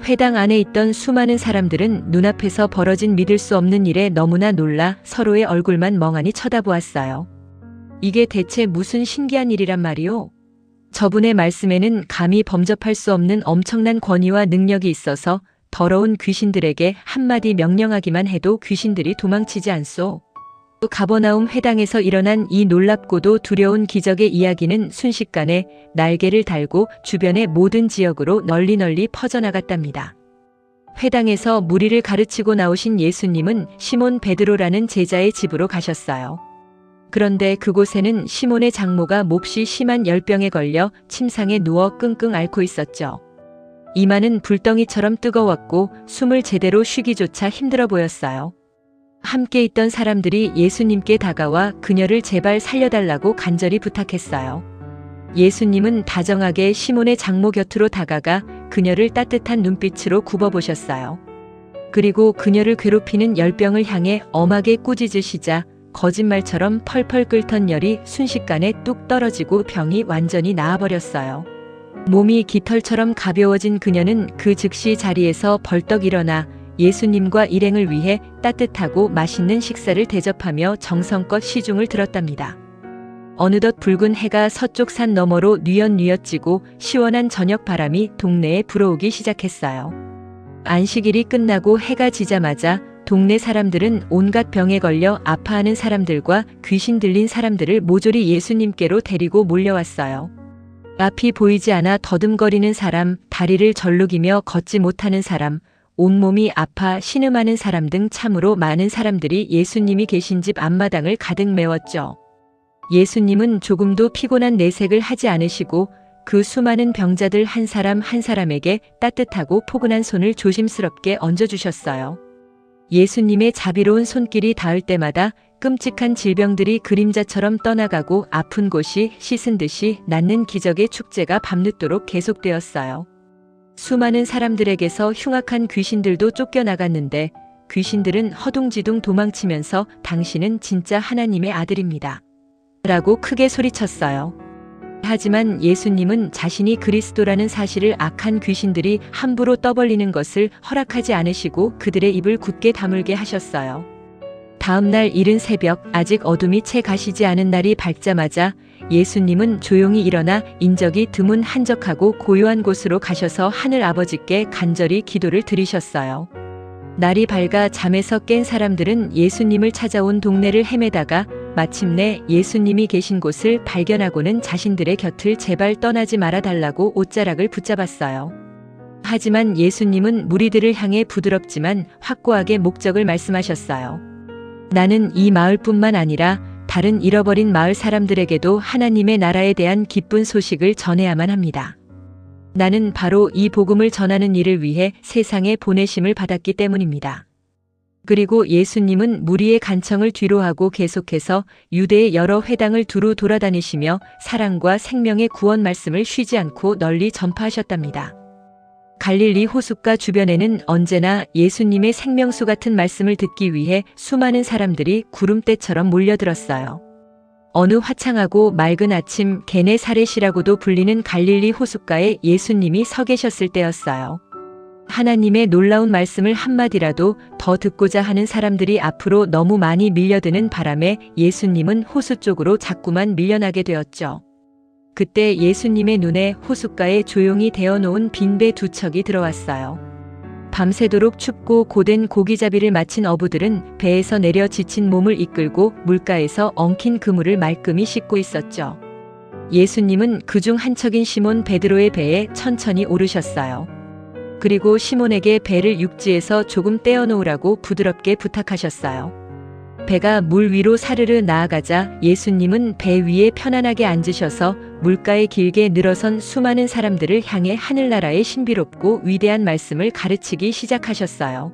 회당 안에 있던 수많은 사람들은 눈앞에서 벌어진 믿을 수 없는 일에 너무나 놀라 서로의 얼굴만 멍하니 쳐다보았어요. 이게 대체 무슨 신기한 일이란 말이오? 저분의 말씀에는 감히 범접할 수 없는 엄청난 권위와 능력이 있어서 더러운 귀신들에게 한마디 명령하기만 해도 귀신들이 도망치지 않소. 가버나움 회당에서 일어난 이 놀랍고도 두려운 기적의 이야기는 순식간에 날개를 달고 주변의 모든 지역으로 널리 퍼져나갔답니다. 회당에서 무리를 가르치고 나오신 예수님은 시몬 베드로라는 제자의 집으로 가셨어요. 그런데 그곳에는 시몬의 장모가 몹시 심한 열병에 걸려 침상에 누워 끙끙 앓고 있었죠. 이마는 불덩이처럼 뜨거웠고 숨을 제대로 쉬기조차 힘들어 보였어요. 함께 있던 사람들이 예수님께 다가와 그녀를 제발 살려달라고 간절히 부탁했어요. 예수님은 다정하게 시몬의 장모 곁으로 다가가 그녀를 따뜻한 눈빛으로 굽어보셨어요. 그리고 그녀를 괴롭히는 열병을 향해 엄하게 꾸짖으시자 거짓말처럼 펄펄 끓던 열이 순식간에 뚝 떨어지고 병이 완전히 나아버렸어요. 몸이 깃털처럼 가벼워진 그녀는 그 즉시 자리에서 벌떡 일어나 예수님과 일행을 위해 따뜻하고 맛있는 식사를 대접하며 정성껏 시중을 들었답니다. 어느덧 붉은 해가 서쪽 산 너머로 뉘엿뉘엿 지고 시원한 저녁 바람이 동네에 불어오기 시작했어요. 안식일이 끝나고 해가 지자마자 동네 사람들은 온갖 병에 걸려 아파하는 사람들과 귀신 들린 사람들을 모조리 예수님께로 데리고 몰려왔어요. 앞이 보이지 않아 더듬거리는 사람, 다리를 절룩이며 걷지 못하는 사람, 온몸이 아파 신음하는 사람 등 참으로 많은 사람들이 예수님이 계신 집 앞마당을 가득 메웠죠. 예수님은 조금도 피곤한 내색을 하지 않으시고 그 수많은 병자들 한 사람 한 사람에게 따뜻하고 포근한 손을 조심스럽게 얹어주셨어요. 예수님의 자비로운 손길이 닿을 때마다 끔찍한 질병들이 그림자처럼 떠나가고 아픈 곳이 씻은 듯이 낫는 기적의 축제가 밤늦도록 계속되었어요. 수많은 사람들에게서 흉악한 귀신들도 쫓겨나갔는데 귀신들은 허둥지둥 도망치면서 당신은 진짜 하나님의 아들입니다. 라고 크게 소리쳤어요. 하지만 예수님은 자신이 그리스도라는 사실을 악한 귀신들이 함부로 떠벌리는 것을 허락하지 않으시고 그들의 입을 굳게 다물게 하셨어요. 다음 날 이른 새벽, 아직 어둠이 채 가시지 않은 날이 밝자마자 예수님은 조용히 일어나 인적이 드문 한적하고 고요한 곳으로 가셔서 하늘 아버지께 간절히 기도를 드리셨어요. 날이 밝아 잠에서 깬 사람들은 예수님을 찾아온 동네를 헤매다가 마침내 예수님이 계신 곳을 발견하고는 자신들의 곁을 제발 떠나지 말아달라고 옷자락을 붙잡았어요. 하지만 예수님은 무리들을 향해 부드럽지만 확고하게 목적을 말씀하셨어요. 나는 이 마을뿐만 아니라 다른 잃어버린 마을 사람들에게도 하나님의 나라에 대한 기쁜 소식을 전해야만 합니다. 나는 바로 이 복음을 전하는 일을 위해 세상에 보내심을 받았기 때문입니다. 그리고 예수님은 무리의 간청을 뒤로하고 계속해서 유대의 여러 회당을 두루 돌아다니시며 사랑과 생명의 구원 말씀을 쉬지 않고 널리 전파하셨답니다. 갈릴리 호숫가 주변에는 언제나 예수님의 생명수 같은 말씀을 듣기 위해 수많은 사람들이 구름대처럼 몰려들었어요. 어느 화창하고 맑은 아침, 게네사렛이라고도 불리는 갈릴리 호숫가에 예수님이 서 계셨을 때였어요. 하나님의 놀라운 말씀을 한마디라도 더 듣고자 하는 사람들이 앞으로 너무 많이 밀려드는 바람에 예수님은 호수 쪽으로 자꾸만 밀려나게 되었죠. 그때 예수님의 눈에 호숫가에 조용히 데워놓은 빈배 2척이 들어왔어요. 밤새도록 춥고 고된 고기잡이를 마친 어부들은 배에서 내려 지친 몸을 이끌고 물가에서 엉킨 그물을 말끔히 씻고 있었죠. 예수님은 그중 한 척인 시몬 베드로의 배에 천천히 오르셨어요. 그리고 시몬에게 배를 육지에서 조금 떼어놓으라고 부드럽게 부탁하셨어요. 배가 물 위로 사르르 나아가자 예수님은 배 위에 편안하게 앉으셔서 물가에 길게 늘어선 수많은 사람들을 향해 하늘나라의 신비롭고 위대한 말씀을 가르치기 시작하셨어요.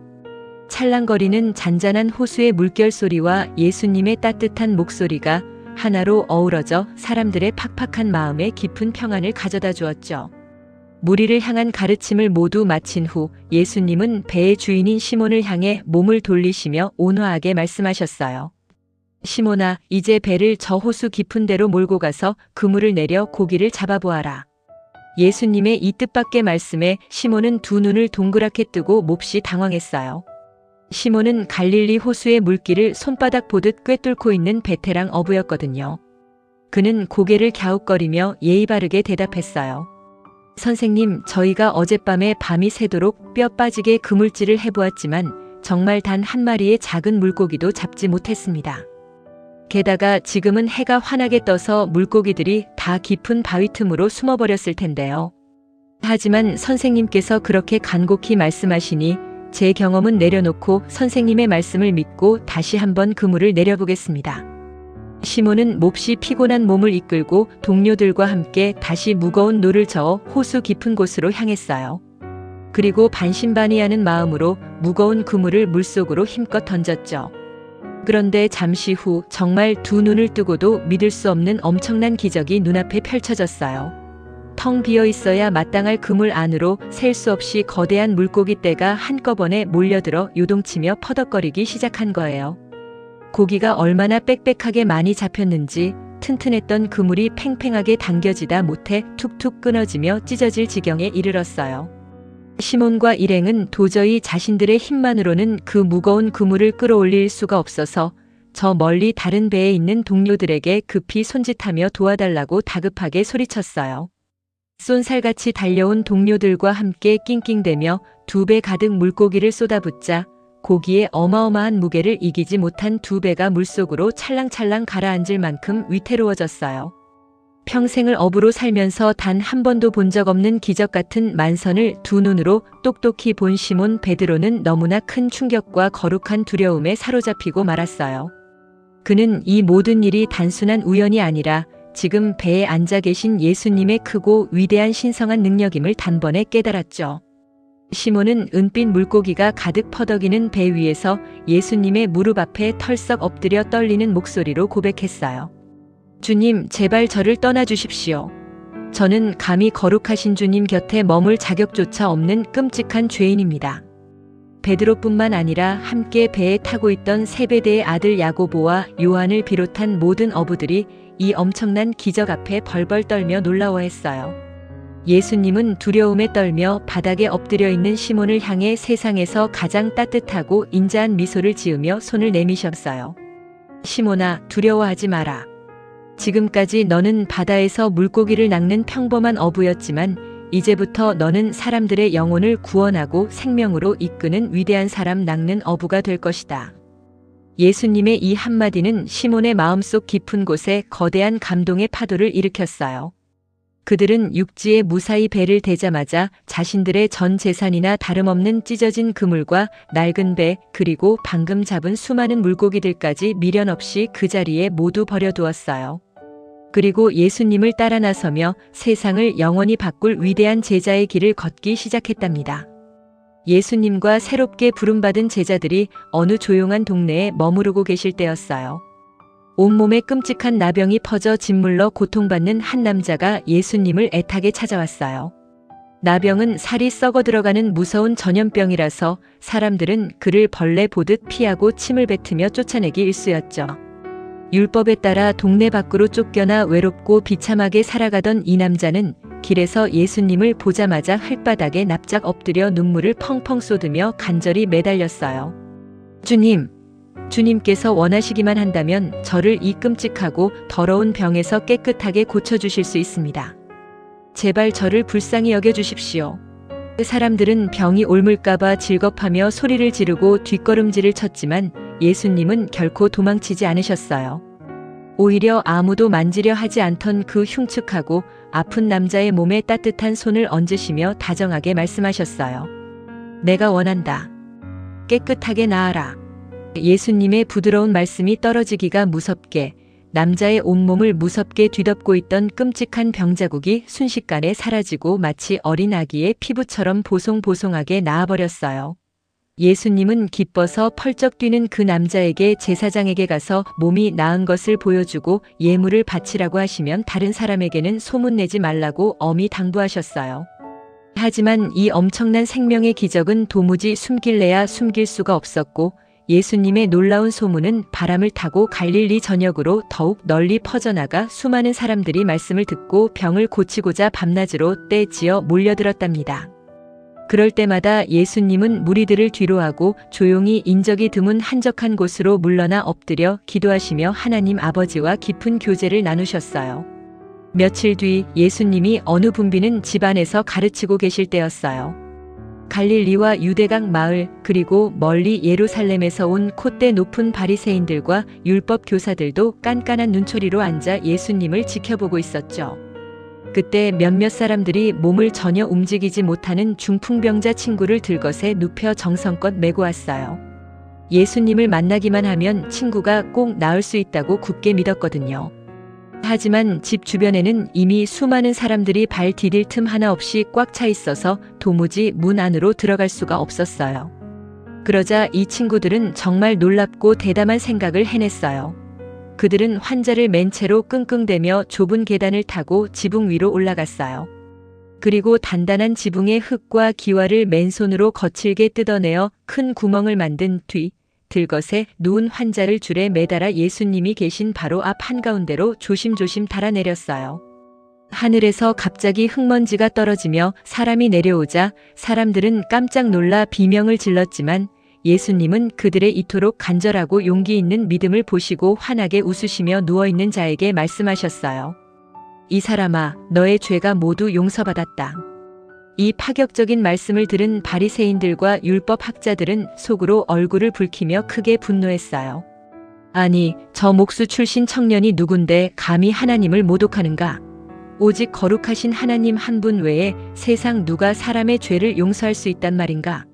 찰랑거리는 잔잔한 호수의 물결 소리와 예수님의 따뜻한 목소리가 하나로 어우러져 사람들의 팍팍한 마음에 깊은 평안을 가져다 주었죠. 무리를 향한 가르침을 모두 마친 후 예수님은 배의 주인인 시몬을 향해 몸을 돌리시며 온화하게 말씀하셨어요. 시몬아, 이제 배를 저 호수 깊은 데로 몰고 가서 그물을 내려 고기를 잡아보아라. 예수님의 이 뜻밖의 말씀에 시몬은 2눈을 동그랗게 뜨고 몹시 당황했어요. 시몬은 갈릴리 호수의 물길을 손바닥 보듯 꿰뚫고 있는 베테랑 어부였거든요. 그는 고개를 갸웃거리며 예의 바르게 대답했어요. 선생님, 저희가 어젯밤에 밤이 새도록 뼈 빠지게 그물질을 해보았지만 정말 단 한 마리의 작은 물고기도 잡지 못했습니다. 게다가 지금은 해가 환하게 떠서 물고기들이 다 깊은 바위 틈으로 숨어버렸을 텐데요. 하지만 선생님께서 그렇게 간곡히 말씀하시니 제 경험은 내려놓고 선생님의 말씀을 믿고 다시 한번 그물을 내려보겠습니다. 시몬은 몹시 피곤한 몸을 이끌고 동료들과 함께 다시 무거운 노를 저어 호수 깊은 곳으로 향했어요. 그리고 반신반의하는 마음으로 무거운 그물을 물속으로 힘껏 던졌죠. 그런데 잠시 후 정말 2눈을 뜨고도 믿을 수 없는 엄청난 기적이 눈앞에 펼쳐졌어요. 텅 비어 있어야 마땅할 그물 안으로 셀 수 없이 거대한 물고기 떼가 한꺼번에 몰려들어 요동치며 퍼덕거리기 시작한 거예요. 고기가 얼마나 빽빽하게 많이 잡혔는지 튼튼했던 그물이 팽팽하게 당겨지다 못해 툭툭 끊어지며 찢어질 지경에 이르렀어요. 시몬과 일행은 도저히 자신들의 힘만으로는 그 무거운 그물을 끌어올릴 수가 없어서 저 멀리 다른 배에 있는 동료들에게 급히 손짓하며 도와달라고 다급하게 소리쳤어요. 쏜살같이 달려온 동료들과 함께 낑낑대며 2배 가득 물고기를 쏟아붓자 고기의 어마어마한 무게를 이기지 못한 2배가 물속으로 찰랑찰랑 가라앉을 만큼 위태로워졌어요. 평생을 어부로 살면서 단 한 번도 본 적 없는 기적 같은 만선을 2눈으로 똑똑히 본 시몬 베드로는 너무나 큰 충격과 거룩한 두려움에 사로잡히고 말았어요. 그는 이 모든 일이 단순한 우연이 아니라 지금 배에 앉아 계신 예수님의 크고 위대한 신성한 능력임을 단번에 깨달았죠. 시몬은 은빛 물고기가 가득 퍼덕이는 배 위에서 예수님의 무릎 앞에 털썩 엎드려 떨리는 목소리로 고백했어요. 주님, 제발 저를 떠나주십시오. 저는 감히 거룩하신 주님 곁에 머물 자격조차 없는 끔찍한 죄인입니다. 베드로뿐만 아니라 함께 배에 타고 있던 세베대의 아들 야고보와 요한을 비롯한 모든 어부들이 이 엄청난 기적 앞에 벌벌 떨며 놀라워했어요. 예수님은 두려움에 떨며 바닥에 엎드려 있는 시몬을 향해 세상에서 가장 따뜻하고 인자한 미소를 지으며 손을 내미셨어요. 시몬아, 두려워하지 마라. 지금까지 너는 바다에서 물고기를 낚는 평범한 어부였지만 이제부터 너는 사람들의 영혼을 구원하고 생명으로 이끄는 위대한 사람 낚는 어부가 될 것이다. 예수님의 이 한마디는 시몬의 마음속 깊은 곳에 거대한 감동의 파도를 일으켰어요. 그들은 육지에 무사히 배를 대자마자 자신들의 전 재산이나 다름없는 찢어진 그물과 낡은 배, 그리고 방금 잡은 수많은 물고기들까지 미련 없이 그 자리에 모두 버려두었어요. 그리고 예수님을 따라 나서며 세상을 영원히 바꿀 위대한 제자의 길을 걷기 시작했답니다. 예수님과 새롭게 부름받은 제자들이 어느 조용한 동네에 머무르고 계실 때였어요. 온몸에 끔찍한 나병이 퍼져 짓물러 고통받는 한 남자가 예수님을 애타게 찾아왔어요. 나병은 살이 썩어 들어가는 무서운 전염병이라서 사람들은 그를 벌레 보듯 피하고 침을 뱉으며 쫓아내기 일쑤였죠. 율법에 따라 동네 밖으로 쫓겨나 외롭고 비참하게 살아가던 이 남자는 길에서 예수님을 보자마자 흙바닥에 납작 엎드려 눈물을 펑펑 쏟으며 간절히 매달렸어요. 주님, 주님께서 원하시기만 한다면 저를 이 끔찍하고 더러운 병에서 깨끗하게 고쳐주실 수 있습니다. 제발 저를 불쌍히 여겨주십시오. 사람들은 병이 옮을까봐 질겁하며 소리를 지르고 뒷걸음질을 쳤지만 예수님은 결코 도망치지 않으셨어요. 오히려 아무도 만지려 하지 않던 그 흉측하고 아픈 남자의 몸에 따뜻한 손을 얹으시며 다정하게 말씀하셨어요. 내가 원한다. 깨끗하게 나아라. 예수님의 부드러운 말씀이 떨어지기가 무섭게 남자의 온몸을 무섭게 뒤덮고 있던 끔찍한 병자국이 순식간에 사라지고 마치 어린 아기의 피부처럼 보송보송하게 나아버렸어요. 예수님은 기뻐서 펄쩍 뛰는 그 남자에게 제사장에게 가서 몸이 나은 것을 보여주고 예물을 바치라고 하시면 다른 사람에게는 소문내지 말라고 엄히 당부하셨어요. 하지만 이 엄청난 생명의 기적은 도무지 숨길래야 숨길 수가 없었고 예수님의 놀라운 소문은 바람을 타고 갈릴리 전역으로 더욱 널리 퍼져나가 수많은 사람들이 말씀을 듣고 병을 고치고자 밤낮으로 떼지어 몰려들었답니다. 그럴 때마다 예수님은 무리들을 뒤로하고 조용히 인적이 드문 한적한 곳으로 물러나 엎드려 기도하시며 하나님 아버지와 깊은 교제를 나누셨어요. 며칠 뒤 예수님이 어느 붐비는 집안에서 가르치고 계실 때였어요. 갈릴리와 유대각 마을 그리고 멀리 예루살렘에서 온 콧대 높은 바리새인들과 율법 교사들도 깐깐한 눈초리로 앉아 예수님을 지켜보고 있었죠. 그때 몇몇 사람들이 몸을 전혀 움직이지 못하는 중풍병자 친구를 들것에 눕혀 정성껏 메고 왔어요. 예수님을 만나기만 하면 친구가 꼭 나을 수 있다고 굳게 믿었거든요. 하지만 집 주변에는 이미 수많은 사람들이 발 디딜 틈 하나 없이 꽉 차 있어서 도무지 문 안으로 들어갈 수가 없었어요. 그러자 이 친구들은 정말 놀랍고 대담한 생각을 해냈어요. 그들은 환자를 맨 채로 끙끙대며 좁은 계단을 타고 지붕 위로 올라갔어요. 그리고 단단한 지붕의 흙과 기와를 맨손으로 거칠게 뜯어내어 큰 구멍을 만든 뒤 들것에 누운 환자를 줄에 매달아 예수님이 계신 바로 앞 한가운데로 조심조심 달아내렸어요. 하늘에서 갑자기 흙먼지가 떨어지며 사람이 내려오자 사람들은 깜짝 놀라 비명을 질렀지만 예수님은 그들의 이토록 간절하고 용기 있는 믿음을 보시고 환하게 웃으시며 누워있는 자에게 말씀하셨어요. 이 사람아, 너의 죄가 모두 용서받았다. 이 파격적인 말씀을 들은 바리새인들과 율법학자들은 속으로 얼굴을 붉히며 크게 분노했어요. 아니, 저 목수 출신 청년이 누군데 감히 하나님을 모독하는가? 오직 거룩하신 하나님 한 분 외에 세상 누가 사람의 죄를 용서할 수 있단 말인가?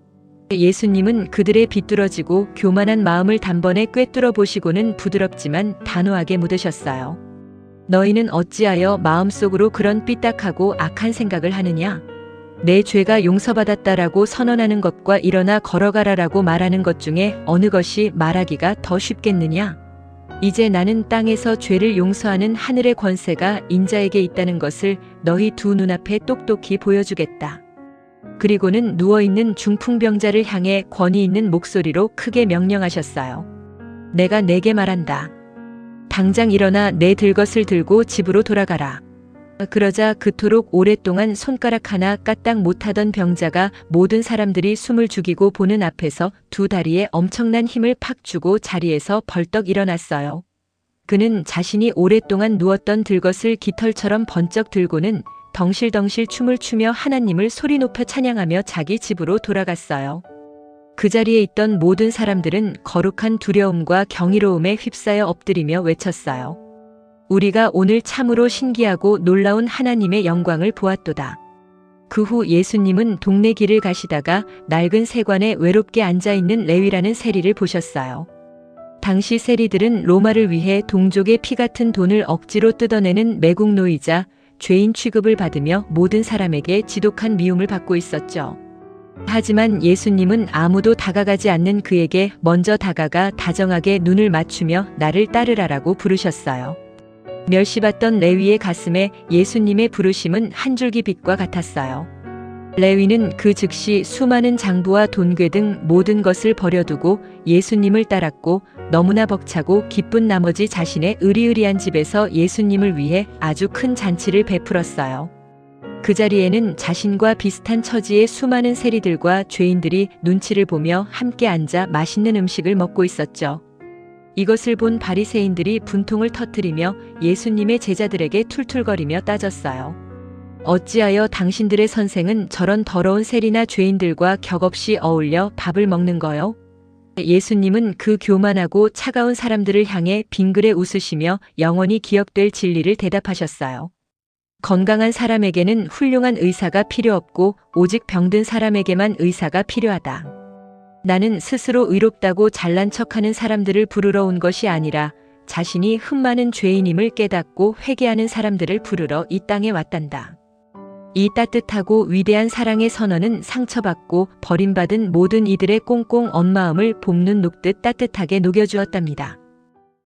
예수님은 그들의 비뚤어지고 교만한 마음을 단번에 꿰뚫어 보시고는 부드럽지만 단호하게 묻으셨어요. 너희는 어찌하여 마음속으로 그런 삐딱하고 악한 생각을 하느냐? 내 죄가 용서받았다라고 선언하는 것과 일어나 걸어가라라고 말하는 것 중에 어느 것이 말하기가 더 쉽겠느냐? 이제 나는 땅에서 죄를 용서하는 하늘의 권세가 인자에게 있다는 것을 너희 두 눈앞에 똑똑히 보여주겠다. 그리고는 누워있는 중풍병자를 향해 권위 있는 목소리로 크게 명령하셨어요. 내가 내게 말한다. 당장 일어나 내 들것을 들고 집으로 돌아가라. 그러자 그토록 오랫동안 손가락 하나 까딱 못하던 병자가 모든 사람들이 숨을 죽이고 보는 앞에서 두 다리에 엄청난 힘을 팍 주고 자리에서 벌떡 일어났어요. 그는 자신이 오랫동안 누웠던 들것을 깃털처럼 번쩍 들고는 덩실덩실 춤을 추며 하나님을 소리 높여 찬양하며 자기 집으로 돌아갔어요. 그 자리에 있던 모든 사람들은 거룩한 두려움과 경이로움에 휩싸여 엎드리며 외쳤어요. 우리가 오늘 참으로 신기하고 놀라운 하나님의 영광을 보았도다. 그 후 예수님은 동네 길을 가시다가 낡은 세관에 외롭게 앉아있는 레위라는 세리를 보셨어요. 당시 세리들은 로마를 위해 동족의 피 같은 돈을 억지로 뜯어내는 매국노이자 죄인 취급을 받으며 모든 사람에게 지독한 미움을 받고 있었죠. 하지만 예수님은 아무도 다가가지 않는 그에게 먼저 다가가 다정하게 눈을 맞추며 나를 따르라라고 부르셨어요. 멸시받던 레위의 가슴에 예수님의 부르심은 한 줄기 빛과 같았어요. 레위는 그 즉시 수많은 장부와 돈괴 등 모든 것을 버려두고 예수님을 따랐고 너무나 벅차고 기쁜 나머지 자신의 으리으리한 집에서 예수님을 위해 아주 큰 잔치를 베풀었어요. 그 자리에는 자신과 비슷한 처지의 수많은 세리들과 죄인들이 눈치를 보며 함께 앉아 맛있는 음식을 먹고 있었죠. 이것을 본 바리새인들이 분통을 터뜨리며 예수님의 제자들에게 툴툴거리며 따졌어요. 어찌하여 당신들의 선생은 저런 더러운 세리나 죄인들과 격없이 어울려 밥을 먹는 거요? 예수님은 그 교만하고 차가운 사람들을 향해 빙그레 웃으시며 영원히 기억될 진리를 대답하셨어요. 건강한 사람에게는 훌륭한 의사가 필요 없고 오직 병든 사람에게만 의사가 필요하다. 나는 스스로 의롭다고 잘난 척하는 사람들을 부르러 온 것이 아니라 자신이 흠많은 죄인임을 깨닫고 회개하는 사람들을 부르러 이 땅에 왔단다. 이 따뜻하고 위대한 사랑의 선언은 상처받고 버림받은 모든 이들의 꽁꽁 언 마음을 봄눈 녹듯 따뜻하게 녹여주었답니다.